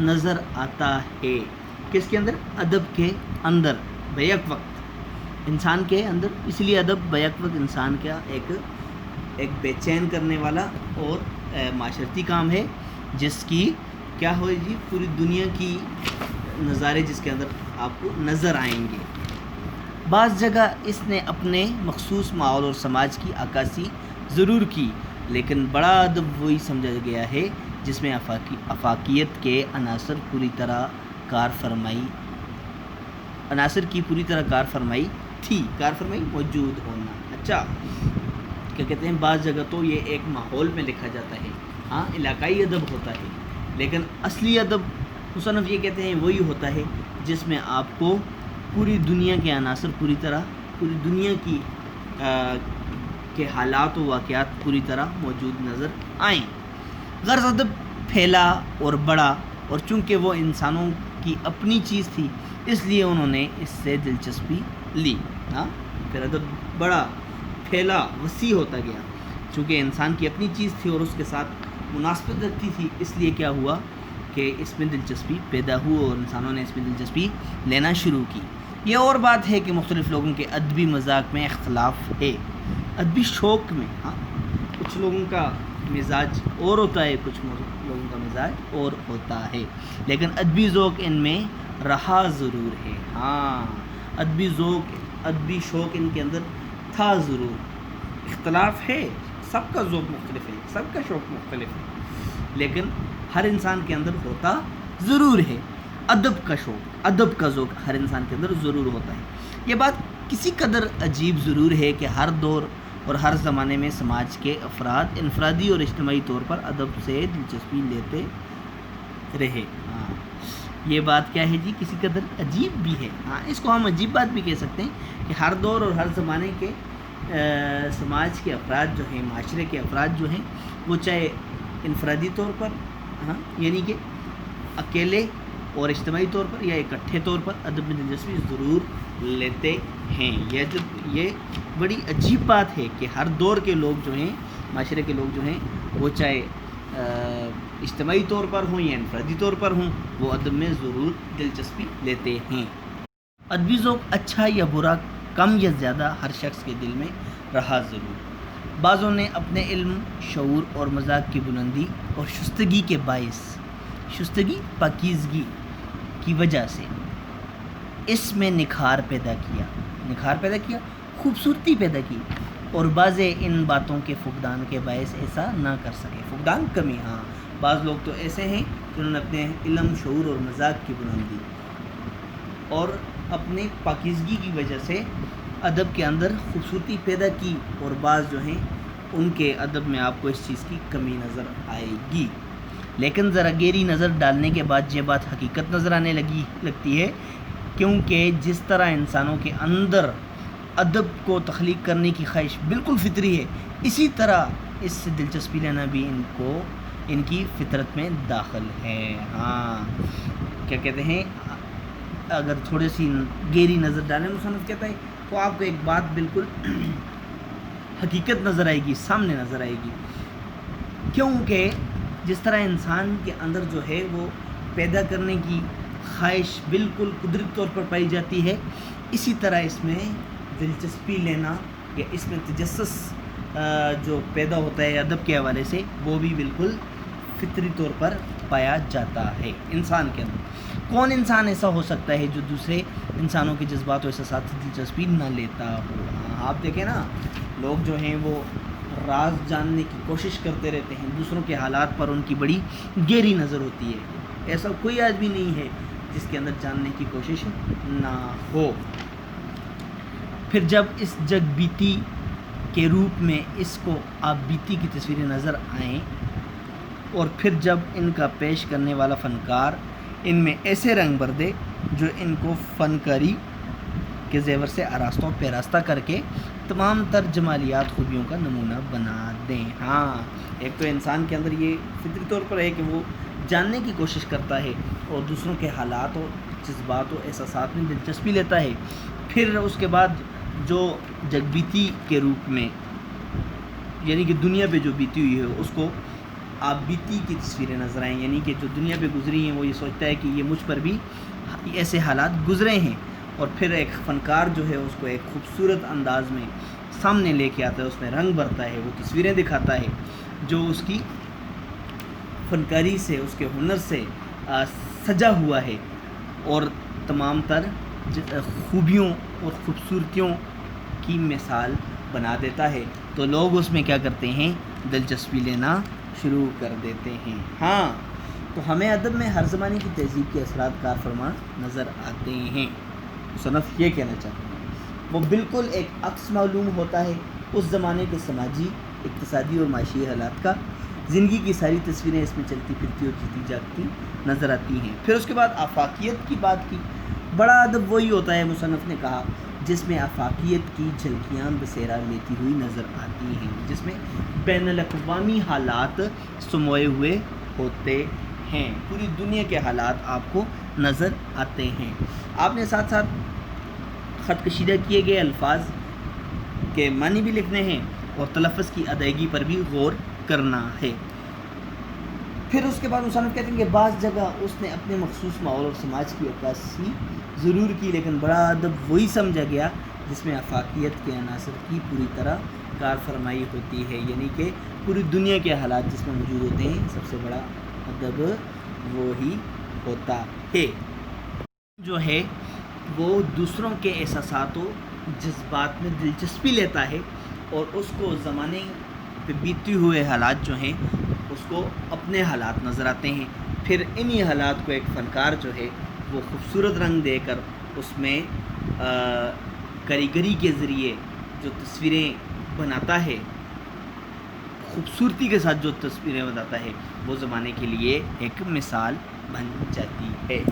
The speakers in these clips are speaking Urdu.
نظر آتا ہے. کس کے اندر؟ ادب کے اندر بیک وقت انسان کے اندر. اس لیے ادب بیک وقت انسان کا ایک بے چین کرنے والا اور معاشرتی کام ہے، جس کی کیا ہوئے جی پوری دنیا کی نظارے جس کے اندر آپ کو نظر آئیں گے. بعض جگہ اس نے اپنے مخصوص ماحول اور سماج کی عکاسی ضرور کی، لیکن بڑا ادب وہی سمجھا گیا ہے جس میں افاقیت کے عناصر کی پوری طرح کار فرمائی تھی. کار فرمائی موجود ہونا. اچھا کیا کہتے ہیں، بعض جگہ تو یہ ایک ماحول میں لکھا جاتا ہے، ہاں علاقائی ادب ہوتا ہے، لیکن اصلی ادب مصنف یہ کہتے ہیں وہی ہوتا ہے جس میں آپ کو پوری دنیا کے عناصر پوری دنیا کی کے حالات و واقعات پوری طرح موجود نظر آئیں. غرض ادب پھیلا اور بڑا، اور چونکہ وہ انسانوں کی اپنی چیز تھی اس لیے انہوں نے اس سے دلچسپی لی. ہاں پھر ادب بڑا، پھیلا، وسیع ہوتا گیا، چونکہ انسان کی اپنی چیز تھی اور اس کے ساتھ مناسبت رکھتی تھی، اس لیے کیا ہوا کہ اس میں دلچسپی پیدا ہوئی اور انسانوں نے اس میں دلچسپی لینا شروع کی. یہ اور بات ہے کہ مختلف لوگوں کے ادبی مذاق میں اختلاف ہے، ادبی شوق میں. ہاں کچھ لوگوں کا مزاج اور ہوتا ہے، کچھ لوگوں کا مزاج اور ہوتا ہے، لیکن ادبی ذوق ان میں رہا ضرور ہے. ہاں ادبی شوق ان کے اندر تھا ضرور. اختلاف ہے، سب کا ذوق مختلف ہے، سب کا شوق مختلف ہے، لیکن ہر انسان کے اندر ہوتا ضرور ہے. ادب کا شوق، ادب کا ذوق ہر انسان کے اندر ضرور ہوتا ہے. یہ بات کسی قدر عجیب ضرور ہے کہ ہر دور اور ہر زمانے میں سماج کے افراد انفرادی اور اجتماعی طور پر ادب سے دلچسپی لیتے رہے. ہاں یہ بات کیا ہے جی، کسی قدر عجیب بھی ہے. ہاں اس کو ہم عجیب بات بھی کہہ سکتے ہیں کہ ہر دور اور ہر زمانے کے سماج کے افراد جو ہیں، معاشرے کے افراد جو ہیں، وہ چاہے انفرادی طور پر، ہاں یعنی کہ اکیلے اور اجتماعی طور پر یا اکٹھے طور پر ادب میں دلچسپی ضرور لیتے ہیں. یہ بڑی عجیب بات ہے کہ ہر دور کے لوگ جو ہیں، معاشرے کے لوگ جو ہیں، وہ چاہے اجتماعی طور پر ہوں یا انفرادی طور پر ہوں، وہ ادب میں ضرور دلچسپی لیتے ہیں. ادبی ذوق اچھا یا برا، کم یا زیادہ، ہر شخص کے دل میں رہا ضرور. بعضوں نے اپنے علم، شعور اور مذاق کی بلندی اور پاکیزگی کی وجہ سے اس میں نکھار پیدا کیا، خوبصورتی پیدا کی، اور بعض ان باتوں کے فقدان کے باعث ایسا نہ کر سکے. فقدان، کمی. ہاں بعض لوگ تو ایسے ہیں جنہوں نے اپنے علم، شعور اور مذاق کی بلندی اور اپنے پاکیزگی کی وجہ سے ادب کے اندر خوبصورتی پیدا کی، اور بعض جو ہیں ان کے ادب میں آپ کو اس چیز کی کمی نظر آئے گی. لیکن ذرا گہری نظر ڈالنے کے بعد یہ بات حقیقت نظر آنے لگتی ہے، کیونکہ جس طرح انسانوں کے اندر ادب کو تخلیق کرنے کی خواہش بالکل فطری ہے، اسی طرح اس سے دلچسپی لینا بھی ان کی فطرت میں داخل ہے. ہاں کیا کہتے ہیں، اگر تھوڑی سی گہری نظر ڈالیں، مصنف کہتا ہے، تو آپ کو ایک بات بالکل حقیقت نظر آئے گی، سامنے نظر آئے گی. کیونکہ جس طرح انسان کے اندر جو ہے وہ پیدا کرنے کی خواہش بالکل قدرتی طور پر پائی جاتی ہے، اسی طرح اس میں دلچسپی لینا یا اس میں تجسس جو پیدا ہوتا ہے ادب کے حوالے سے، وہ بھی بالکل فطری طور پر پایا جاتا ہے انسان کے اندر. کون انسان ایسا ہو سکتا ہے جو دوسرے انسانوں کے جذبات و احساسات سے دلچسپی نہ لیتا ہو؟ آپ دیکھیں نا، لوگ جو ہیں وہ راز جاننے کی کوشش کرتے رہتے ہیں، دوسروں کے حالات پر ان کی بڑی گہری نظر ہوتی ہے. ایسا کوئی آدمی نہیں ہے جس کے اندر جاننے کی کوشش نہ ہو. پھر جب اس جگ بیتی کے روپ میں اس کو آپ بیتی کی تصویریں نظر آئیں، اور پھر جب ان کا پیش کرنے والا فنکار ان میں ایسے رنگ بھر دے جو ان کو فنکاری کے زیور سے آراستہ و پیراستہ کر کے تمام تر جمالیات، خوبیوں کا نمونہ بنا دیں. ہاں ایک تو انسان کے اندر یہ فطری طور پر ہے کہ وہ جاننے کی کوشش کرتا ہے اور دوسروں کے حالات و جذبات و احساسات میں دلچسپی لیتا ہے. پھر اس کے بعد جو جگ بیتی کے روپ میں، یعنی کہ دنیا پہ جو بیتی ہوئی ہے، اس کو آپ بیتی کی تصویریں نظر آئیں، یعنی کہ جو دنیا پہ گزری ہیں وہ یہ سوچتا ہے کہ یہ مجھ پر بھی ایسے حالات گزرے ہیں، اور پھر ایک فنکار جو ہے اس کو ایک خوبصورت انداز میں سامنے لے کے آتا ہے، اس میں رنگ بھرتا ہے، وہ تصویریں دکھاتا ہے جو اس کی فنکاری سے، اس کے ہنر سے سجا ہوا ہے، اور تمام تر خوبیوں اور خوبصورتیوں کی مثال بنا دیتا ہے، تو لوگ اس میں کیا کرتے ہیں، دلچسپی لینا شروع کر دیتے ہیں۔ ہاں، تو ہمیں ادب میں ہر زمانے کی تہذیب کے اثرات کار فرما نظر آتے ہیں۔ مصنف یہ کہنا چاہتے ہیں وہ بالکل ایک عکس معلوم ہوتا ہے اس زمانے کے سماجی، اقتصادی اور معاشی حالات کا، زندگی کی ساری تصویریں اس میں چلتی پھرتی اور جیتی جاگتی نظر آتی ہیں۔ پھر اس کے بعد آفاقیت کی بات کی۔ بڑا ادب وہی ہوتا ہے، مصنف نے کہا، جس میں آفاقیت کی جھلکیاں بسیرا لیتی ہوئی نظر آتی ہیں، جس میں بین الاقوامی حالات سموئے ہوئے ہوتے ہیں، پوری دنیا کے حالات آپ کو نظر آتے ہیں۔ آپ نے ساتھ ساتھ خط کشیدہ کیے گئے الفاظ کے معنی بھی لکھنے ہیں اور تلفظ کی ادائیگی پر بھی غور کرنا ہے۔ پھر اس کے بعد مصنف کہتے ہیں کہ بعض جگہ اس نے اپنے مخصوص ماحول اور سماج کی عکاسی ضرور کی، لیکن بڑا ادب وہی سمجھا گیا جس میں آفاقیت کے عناصر کی پوری طرح کار فرمائی ہوتی ہے، یعنی کہ پوری دنیا کے حالات جس میں موجود ہوتے ہیں، سب سے بڑا ادب وہی ہوتا ہے جو ہے وہ دوسروں کے احساسات و جذبات میں دلچسپی لیتا ہے اور اس کو زمانے پہ بیتے ہوئے حالات جو ہیں اس کو اپنے حالات نظر آتے ہیں، پھر انہی حالات کو ایک فنکار جو ہے وہ خوبصورت رنگ دے کر اس میں کاریگری کے ذریعے جو تصویریں بناتا ہے، خوبصورتی کے ساتھ جو تصویریں بناتا ہے، وہ زمانے کے لیے ایک مثال بن جاتی ہے۔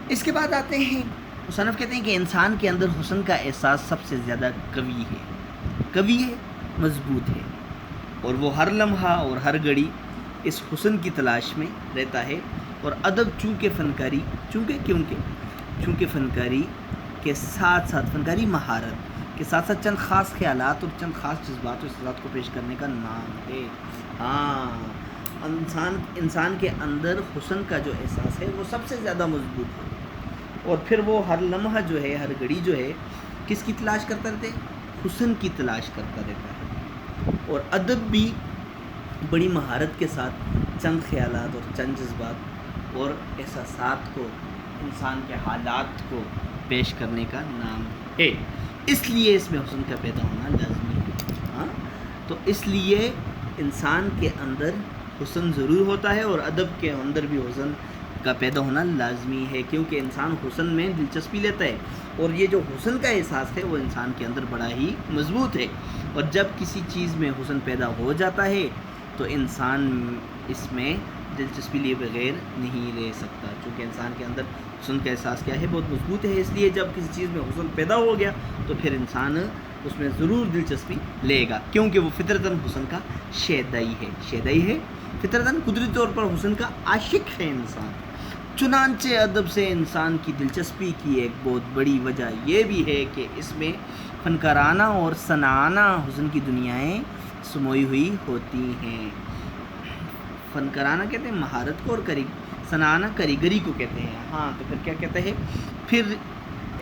اس کے بعد آتے ہیں، مصنف کہتے ہیں کہ انسان کے اندر حسن کا احساس سب سے زیادہ قوی ہے، مضبوط ہے، اور وہ ہر لمحہ اور ہر گھڑی اس حسن کی تلاش میں رہتا ہے، اور ادب چونکہ فنکاری کے ساتھ ساتھ فنکاری مہارت کے ساتھ ساتھ چند خاص خیالات اور چند خاص جذبات و احساسات کو پیش کرنے کا نام ہے۔ ہاں، انسان کے اندر حسن کا جو احساس ہے وہ سب سے زیادہ مضبوط ہے، اور پھر وہ ہر لمحہ جو ہے، ہر گھڑی جو ہے، کس کی تلاش کرتا رہتا ہے؟ حسن کی تلاش کرتا رہتا ہے، اور ادب بھی بڑی مہارت کے ساتھ چند خیالات اور چند جذبات اور احساسات کو، انسان کے حالات کو پیش کرنے کا نام ہے، اس لیے اس میں حسن کا پیدا ہونا لازمی ہے۔ ہاں، تو اس لیے انسان کے اندر حسن ضرور ہوتا ہے، اور ادب کے اندر بھی حسن کا پیدا ہونا لازمی ہے، کیونکہ انسان حسن میں دلچسپی لیتا ہے، اور یہ جو حسن کا احساس ہے وہ انسان کے اندر بڑا ہی مضبوط ہے، اور جب کسی چیز میں حسن پیدا ہو جاتا ہے تو انسان اس میں دلچسپی لیے بغیر نہیں رہ سکتا، چونکہ انسان کے اندر حسن کا احساس کیا ہے؟ بہت مضبوط ہے، اس لیے جب کسی چیز میں حسن پیدا ہو گیا تو پھر انسان اس میں ضرور دلچسپی لے گا، کیونکہ وہ فطرتاً حسن کا شیدائی ہے، فطرتاً قدرتی طور پر حسن کا عاشق ہے انسان۔ چنانچہ ادب سے انسان کی دلچسپی کی ایک بہت بڑی وجہ یہ بھی ہے کہ اس میں فنکارانہ اور صنعانہ حسن کی دنیایں سموئی ہوئی ہوتی ہیں۔ فنکارانہ کہتے ہیں مہارت کو، اور صنعانہ کاریگری کو کہتے ہیں۔ ہاں، تو پھر کیا کہتے ہیں؟ پھر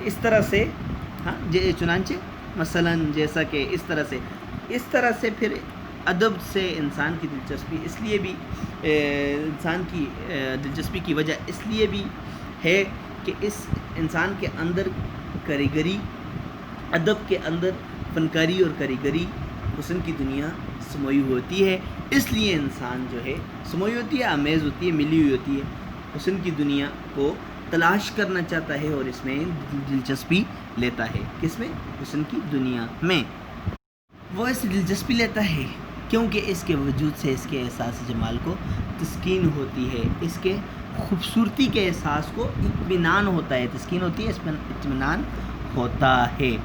اس طرح سے، ہاں، چنانچہ مثلاً جیسا کہ اس طرح سے پھر ادب سے انسان کی دلچسپی اس لیے بھی، انسان کی دلچسپی کی وجہ اس لیے بھی ہے کہ اس انسان کے اندر کاریگری، ادب کے اندر فنکاری اور کاریگری، حسن کی دنیا سموئی ہوتی ہے، اس لیے انسان جو ہے سموئی ہوتی ہے، آمیز ہوتی ہے، ملی ہوئی ہوتی ہے، حسن کی دنیا کو تلاش کرنا چاہتا ہے اور اس میں دلچسپی لیتا ہے۔ کس میں؟ حسن کی دنیا میں وہ اس دلچسپی لیتا ہے کیونکہ اس کے وجود سے اس کے احساس جمال کو تسکین ہوتی ہے، اس کے خوبصورتی کے احساس کو اطمینان ہوتا ہے، تسکین ہوتی ہے، اس میں اطمینان ہوتا ہے۔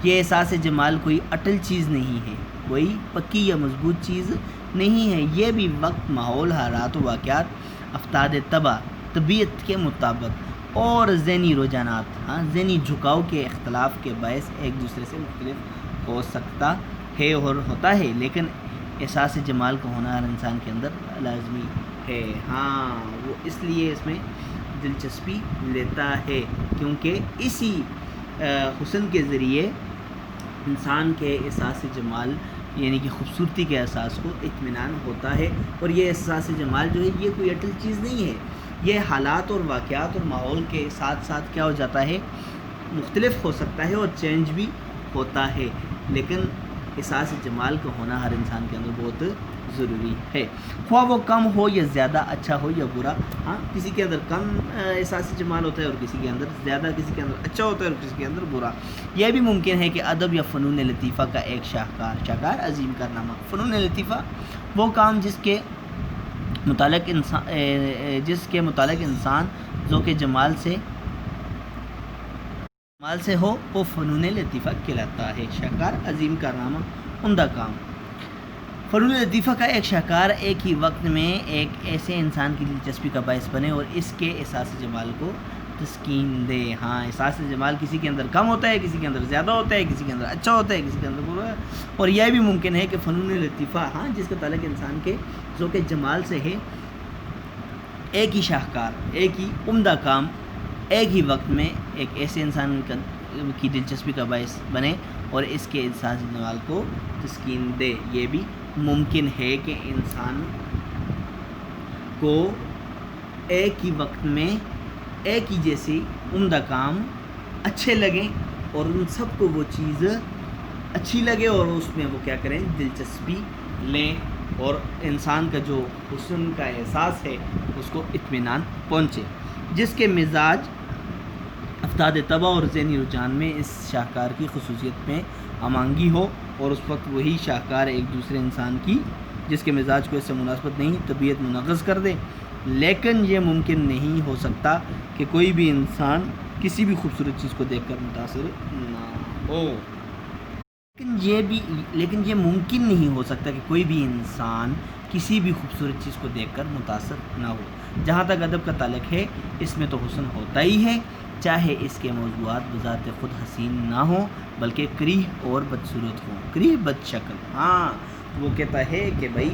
یہ احساس جمال کوئی اٹل چیز نہیں ہے، کوئی پکی یا مضبوط چیز نہیں ہے، یہ بھی وقت، ماحول، حالات و واقعات، افتاد طبیعت کے مطابق اور ذہنی رجحانات، ذہنی جھکاؤ کے اختلاف کے باعث ایک دوسرے سے مختلف ہو سکتا ہے اور ہوتا ہے، لیکن احساس جمال کا ہونا ہر انسان کے اندر لازمی ہے. ہاں وہ اس لیے اس میں دلچسپی لیتا ہے کیونکہ اسی حسن کے ذریعے انسان کے احساس جمال یعنی کہ خوبصورتی کے احساس کو اطمینان ہوتا ہے. اور یہ احساس جمال جو ہے یہ کوئی اٹل چیز نہیں ہے، یہ حالات اور واقعات اور ماحول کے ساتھ ساتھ کیا ہو جاتا ہے، مختلف ہو سکتا ہے اور چینج بھی ہوتا ہے، لیکن احساس جمال کا ہونا ہر انسان کے اندر بہت ضروری ہے، خواہ وہ کم ہو یا زیادہ، اچھا ہو یا برا. ہاں کسی کے اندر کم احساس جمال ہوتا ہے اور کسی کے اندر زیادہ، کسی کے اندر اچھا ہوتا ہے اور کسی کے اندر برا. یہ بھی ممکن ہے کہ ادب یا فنون لطیفہ کا ایک شاہکار عظیم کارنامہ. فنون لطیفہ وہ کام جس کے متعلق انسان ذوق جمال سے ہو وہ فنون لطیفہ کہلاتا ہے. شاہکار عظیم کارنامہ عمدہ کام. فنون لطیفہ کا ایک شاہکار ایک ہی وقت میں ایک ایسے انسان کی دلچسپی کا باعث بنے اور اس کے احساس جمال کو تسکین دے. ہاں احساس جمال کسی کے اندر کم ہوتا ہے، کسی کے اندر زیادہ ہوتا ہے، کسی کے اندر اچھا ہوتا ہے، کسی کے اندر برا ہے. اور یہ بھی ممکن ہے کہ فنون لطیفہ ہاں جس کا تعلق انسان کے ذوق جمال سے ہے، ایک ہی شاہکار، ایک ہی عمدہ کام ایک ہی وقت میں ایک ایسے انسان کی دلچسپی کا باعث بنے اور اس کے احساس جمال کو تسکین دے. یہ بھی ممکن ہے کہ انسان کو ایک ہی وقت میں ایک ہی جیسی عمدہ کام اچھے لگیں اور ان سب کو وہ چیز اچھی لگے اور اس میں وہ کیا کریں، دلچسپی لیں اور انسان کا جو حسن کا احساس ہے اس کو اطمینان پہنچے. جس کے مزاج افتاد طبع اور ذہنی رجحان میں اس شاہکار کی خصوصیت میں ہمانگی ہو اور اس وقت وہی شاہکار ایک دوسرے انسان کی جس کے مزاج کو اس سے مناسبت نہیں طبیعت منغص کر دے. لیکن یہ ممکن نہیں ہو سکتا کہ کوئی بھی انسان کسی بھی خوبصورت چیز کو دیکھ کر متاثر نہ ہو. لیکن یہ ممکن نہیں ہو سکتا کہ کوئی بھی انسان کسی بھی خوبصورت چیز کو دیکھ کر متاثر نہ ہو. جہاں تک ادب کا تعلق ہے اس میں تو حسن ہوتا ہی ہے، چاہے اس کے موضوعات بذات خود حسین نہ ہوں بلکہ کریہ اور بدصورت ہوں، کریہ بد شکل. ہاں وہ کہتا ہے کہ بھائی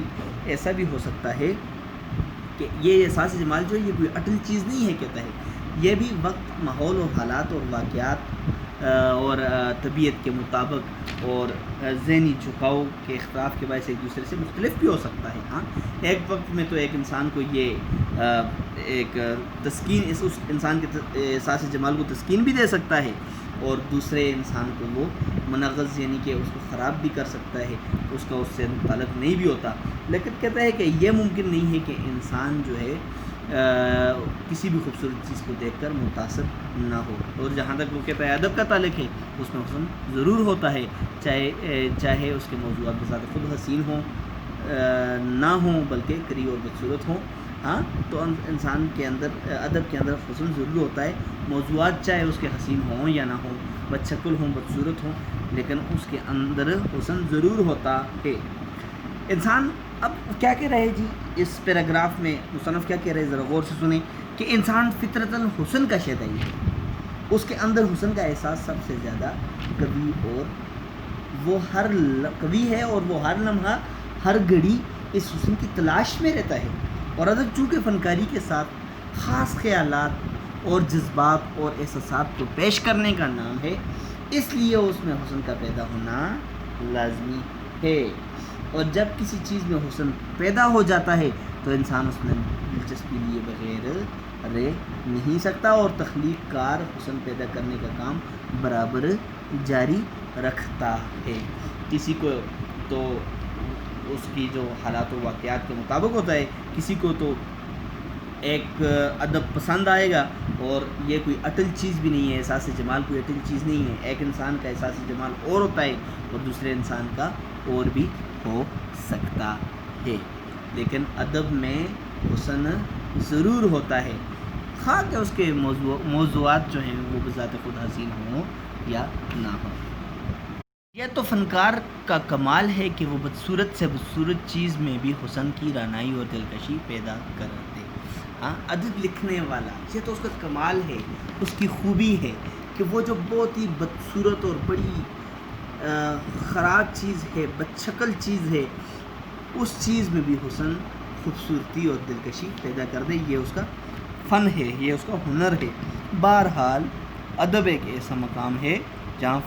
ایسا بھی ہو سکتا ہے کہ یہ احساس جمال جو ہے یہ کوئی اٹل چیز نہیں ہے. کہتا ہے یہ بھی وقت، ماحول اور حالات اور واقعات اور طبیعت کے مطابق اور ذہنی جھکاؤ کے اختلاف کے باعث ایک دوسرے سے مختلف بھی ہو سکتا ہے. ہاں ایک وقت میں تو ایک انسان کو یہ ایک تسکین اس انسان کے احساس جمال کو تسکین بھی دے سکتا ہے اور دوسرے انسان کو وہ منغص یعنی کہ اس کو خراب بھی کر سکتا ہے، اس کا اس سے تعلق نہیں بھی ہوتا. لیکن کہتا ہے کہ یہ ممکن نہیں ہے کہ انسان جو ہے کسی بھی خوبصورت چیز کو دیکھ کر متاثر نہ ہو. اور جہاں تک وہ کہتا ہے ادب کا تعلق ہے اس میں حسن ضرور ہوتا ہے، چاہے اس کے موضوعات بذات خود حسین ہوں نہ ہوں بلکہ کریہ اور بدصورت ہوں. ہاں تو انسان کے اندر ادب کے اندر حسن ضرور ہوتا ہے، موضوعات چاہے اس کے حسین ہوں یا نہ ہوں، بد شکل ہوں، بدصورت ہوں، لیکن اس کے اندر حسن ضرور ہوتا ہے. انسان اب کیا کہہ رہے جی اس پیراگراف میں مصنف کیا کہہ رہے ذرا غور سے سنیں کہ انسان فطرتاً حسن کا شیدائی ہے، اس کے اندر حسن کا احساس سب سے زیادہ قوی اور وہ قوی ہے اور وہ ہر لمحہ ہر گھڑی اس حسن کی تلاش میں رہتا ہے. اور ادب چونکہ فنکاری کے ساتھ خاص خیالات اور جذبات اور احساسات کو پیش کرنے کا نام ہے، اس لیے اس میں حسن کا پیدا ہونا لازمی ہے. اور جب کسی چیز میں حسن پیدا ہو جاتا ہے تو انسان اس میں دلچسپی لیے بغیر رہ نہیں سکتا اور تخلیق کار حسن پیدا کرنے کا کام برابر جاری رکھتا ہے. کسی کو تو اس کی جو حالات و واقعات کے مطابق ہوتا ہے، کسی کو تو ایک ادب پسند آئے گا اور یہ کوئی اٹل چیز بھی نہیں ہے. احساس جمال کوئی اٹل چیز نہیں ہے. ایک انسان کا احساس جمال اور ہوتا ہے اور دوسرے انسان کا اور بھی ہو سکتا ہے، لیکن ادب میں حسن ضرور ہوتا ہے، خواہ کہ اس کے موضوعات جو ہیں وہ بذات خود حسین ہوں یا نہ ہوں. یہ تو فنکار کا کمال ہے کہ وہ بدصورت سے بدصورت چیز میں بھی حسن کی رعنائی اور دلکشی پیدا کر دے. ہاں ادب لکھنے والا یہ تو اس کا کمال ہے، اس کی خوبی ہے کہ وہ جو بہت ہی بدصورت اور بڑی خراب چیز ہے، بد شکل چیز ہے، اس چیز میں بھی حسن، خوبصورتی اور دلکشی پیدا کر دے. یہ اس کا فن ہے، یہ اس کا ہنر ہے. بہرحال ادب ایک ایسا مقام ہے جہاں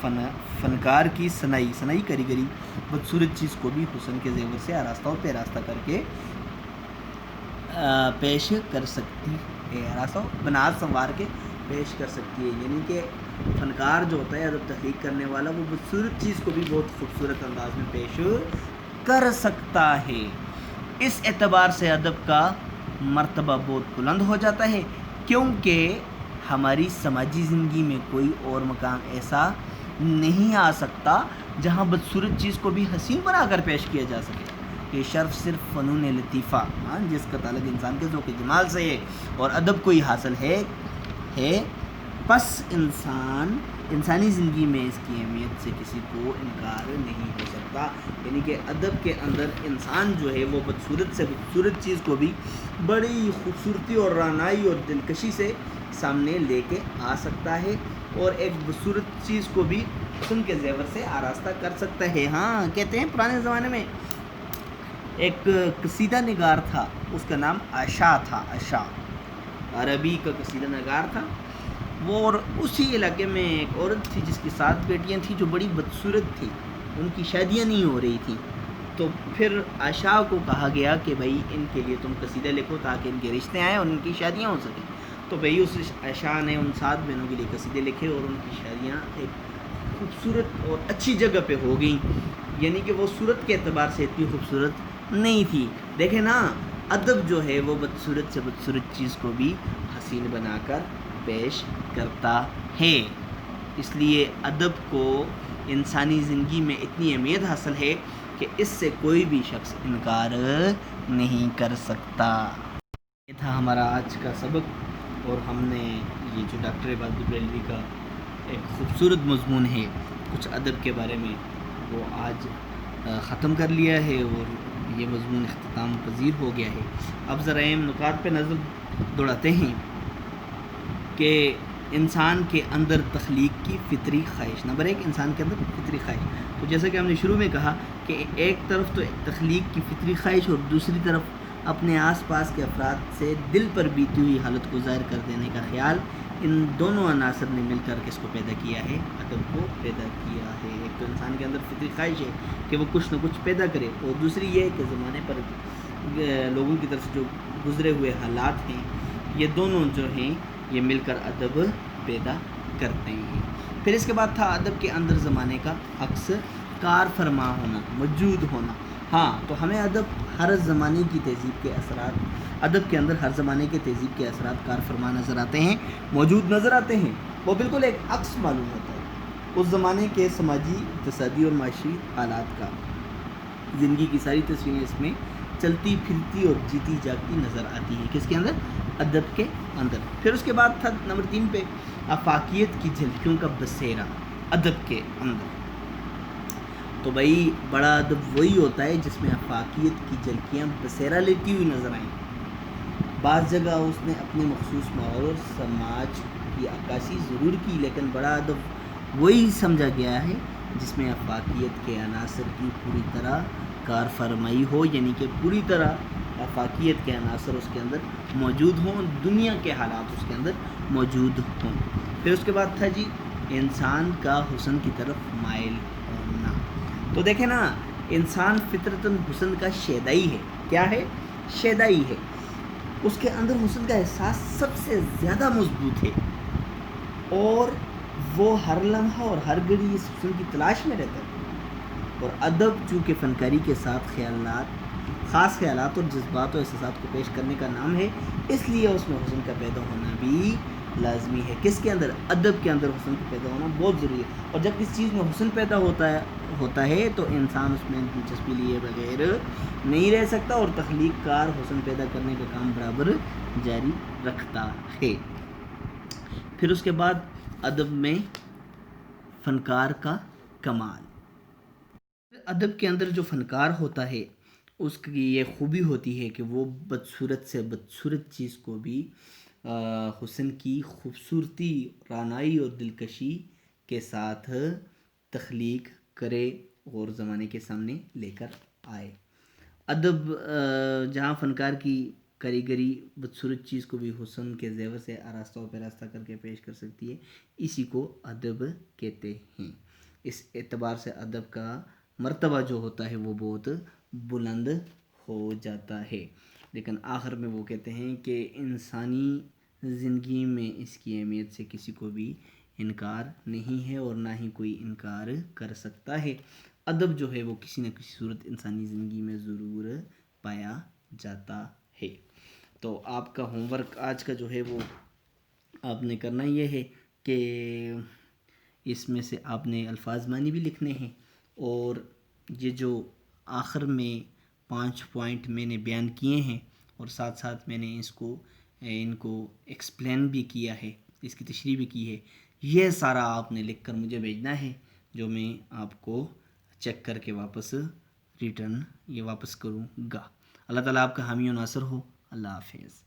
فنکار کی صناعی کاریگری بدصورت چیز کو بھی حسن کے زیور سے آراستہ و پیراستہ کر کے پیش کر سکتی ہے، آراستہ بنا سنوار کے پیش کر سکتی ہے. یعنی کہ فنکار جو ہوتا ہے، ادب تخلیق کرنے والا، وہ بدصورت چیز کو بھی بہت خوبصورت انداز میں پیش کر سکتا ہے. اس اعتبار سے ادب کا مرتبہ بہت بلند ہو جاتا ہے، کیونکہ ہماری سماجی زندگی میں کوئی اور مقام ایسا نہیں آ سکتا جہاں بدصورت چیز کو بھی حسین بنا کر پیش کیا جا سکے. یہ شرف صرف فنون لطیفہ، جس کا تعلق انسان کے ذوق جمال سے ہے اور ادب کو ہی حاصل ہے. پس انسانی زندگی میں اس کی اہمیت سے کسی کو انکار نہیں ہو سکتا. یعنی کہ ادب کے اندر انسان جو ہے وہ بدصورت سے بدصورت چیز کو بھی بڑی خوبصورتی اور رعنائی اور دلکشی سے سامنے لے کے آ سکتا ہے، اور ایک بدصورت چیز کو بھی حسن کے زیور سے آراستہ کر سکتا ہے. ہاں، کہتے ہیں پرانے زمانے میں ایک قصیدہ نگار تھا، اس کا نام عشا تھا. عشا عربی کا قصیدہ نگار تھا وہ، اور اسی علاقے میں ایک عورت تھی جس کی 7 بیٹیاں تھیں جو بڑی بدصورت تھی، ان کی شادیاں نہیں ہو رہی تھیں. تو پھر عشا کو کہا گیا کہ بھائی ان کے لیے تم قصیدہ لکھو تاکہ ان کے رشتے آئیں اور ان کی شادیاں ہو سکیں. تو بھائی اس عشا نے ان 7 بہنوں کے لیے قصیدے لکھے اور ان کی شادیاں ایک خوبصورت اور اچھی جگہ پہ ہو گئیں. یعنی کہ وہ صورت کے اعتبار سے اتنی خوبصورت نہیں تھی. دیکھیں نا، ادب جو ہے وہ بدصورت سے بدصورت چیز کو بھی حسین بنا کر پیش کرتا ہے. اس لیے ادب کو انسانی زندگی میں اتنی اہمیت حاصل ہے کہ اس سے کوئی بھی شخص انکار نہیں کر سکتا. یہ تھا ہمارا آج کا سبق، اور ہم نے یہ جو ڈاکٹر عبادت بریلوی کا ایک خوبصورت مضمون ہے کچھ ادب کے بارے میں، وہ آج ختم کر لیا ہے اور یہ مضمون اختتام پذیر ہو گیا ہے. اب ذرا اہم نکات پہ نظر دوڑاتے ہیں کہ انسان کے اندر تخلیق کی فطری خواہش. نمبر 1، انسان کے اندر فطری خواہش. تو جیسا کہ ہم نے شروع میں کہا کہ ایک طرف تو تخلیق کی فطری خواہش اور دوسری طرف اپنے آس پاس کے افراد سے دل پر بیتی ہوئی حالت کو ظاہر کر دینے کا خیال، ان دونوں عناصر نے مل کر کس کو پیدا کیا ہے؟ ادب کو پیدا کیا ہے. ایک تو انسان کے اندر فطری خواہش ہے کہ وہ کچھ نہ کچھ پیدا کرے، اور دوسری یہ ہے کہ زمانے پر لوگوں کی طرف سے جو گزرے ہوئے حالات ہیں، یہ دونوں جو ہیں یہ مل کر ادب پیدا کرتے ہیں. پھر اس کے بعد تھا ادب کے اندر زمانے کا عکس کار فرما ہونا، موجود ہونا. ہاں، تو ہمیں ہر زمانے کی تہذیب کے اثرات، ادب کے اندر ہر زمانے کے تہذیب کے اثرات کار فرما نظر آتے ہیں، موجود نظر آتے ہیں. وہ بالکل ایک عکس معلوم ہوتا ہے اس زمانے کے سماجی، اقتصادی اور معاشی حالات کا. زندگی کی ساری تصویریں اس میں چلتی پھرتی اور جیتی جاگتی نظر آتی ہیں. کس کے اندر؟ ادب کے اندر. پھر اس کے بعد تھا نمبر 3 پہ آفاقیت کی جھلکیوں کا بسیرا ادب کے اندر. تو بھائی بڑا ادب وہی ہوتا ہے جس میں آفاقیت کی جھلکیاں بسیرا لیتی ہوئی نظر آئیں. بعض جگہ اس نے اپنے مخصوص ماحول اور سماج کی عکاسی ضرور کی، لیکن بڑا ادب وہی سمجھا گیا ہے جس میں آفاقیت کے عناصر کی پوری طرح کار فرمائی ہو. یعنی کہ پوری طرح آفاقیت کے عناصر اس کے اندر موجود ہوں، دنیا کے حالات اس کے اندر موجود ہوں. پھر اس کے بعد تھا جی انسان کا حسن کی طرف مائل ہونا. تو دیکھیں نا، انسان فطرتاً حسن کا شیدائی ہے. کیا ہے؟ شیدائی ہے. اس کے اندر حسن کا احساس سب سے زیادہ مضبوط ہے، اور وہ ہر لمحہ اور ہر گھڑی اس حسن کی تلاش میں رہتا ہے. اور ادب چونکہ فنکاری کے ساتھ خاص خیالات اور جذبات و احساسات کو پیش کرنے کا نام ہے، اس لیے اس میں حسن کا پیدا ہونا بھی لازمی ہے. کس کے اندر؟ ادب کے اندر حسن کا پیدا ہونا بہت ضروری ہے. اور جب کسی چیز میں حسن پیدا ہوتا ہے تو انسان اس میں دلچسپی لیے بغیر نہیں رہ سکتا، اور تخلیق کار حسن پیدا کرنے کا کام برابر جاری رکھتا ہے. پھر اس کے بعد ادب میں فنکار کا کمال. ادب کے اندر جو فنکار ہوتا ہے اس کی یہ خوبی ہوتی ہے کہ وہ بدصورت سے بدصورت چیز کو بھی حسن کی خوبصورتی، رعنائی اور دلکشی کے ساتھ تخلیق کرے اور زمانے کے سامنے لے کر آئے. ادب جہاں فنکار کی کاریگری بدصورت چیز کو بھی حسن کے زیور سے آراستہ و پیراستہ کر کے پیش کر سکتی ہے، اسی کو ادب کہتے ہیں۔ اس اعتبار سے ادب کا مرتبہ جو ہوتا ہے وہ بہت بلند ہو جاتا ہے۔ لیکن آخر میں وہ کہتے ہیں کہ انسانی زندگی میں اس کی اہمیت سے کسی کو بھی انکار نہیں ہے اور نہ ہی کوئی انکار کر سکتا ہے۔ ادب جو ہے وہ کسی نہ کسی صورت انسانی زندگی میں ضرور پایا جاتا ہے۔ تو آپ کا ہوم ورک آج کا جو ہے وہ آپ نے کرنا یہ ہے کہ اس میں سے آپ نے الفاظ معنی بھی لکھنے ہیں، اور یہ جو آخر میں 5 پوائنٹ میں نے بیان کیے ہیں اور ساتھ ساتھ میں نے ان کو ایکسپلین بھی کیا ہے، اس کی تشریح بھی کی ہے، یہ سارا آپ نے لکھ کر مجھے بھیجنا ہے، جو میں آپ کو چیک کر کے واپس ریٹرن واپس کروں گا۔ اللہ تعالیٰ آپ کا حامی و ناصر ہو۔ اللہ حافظ۔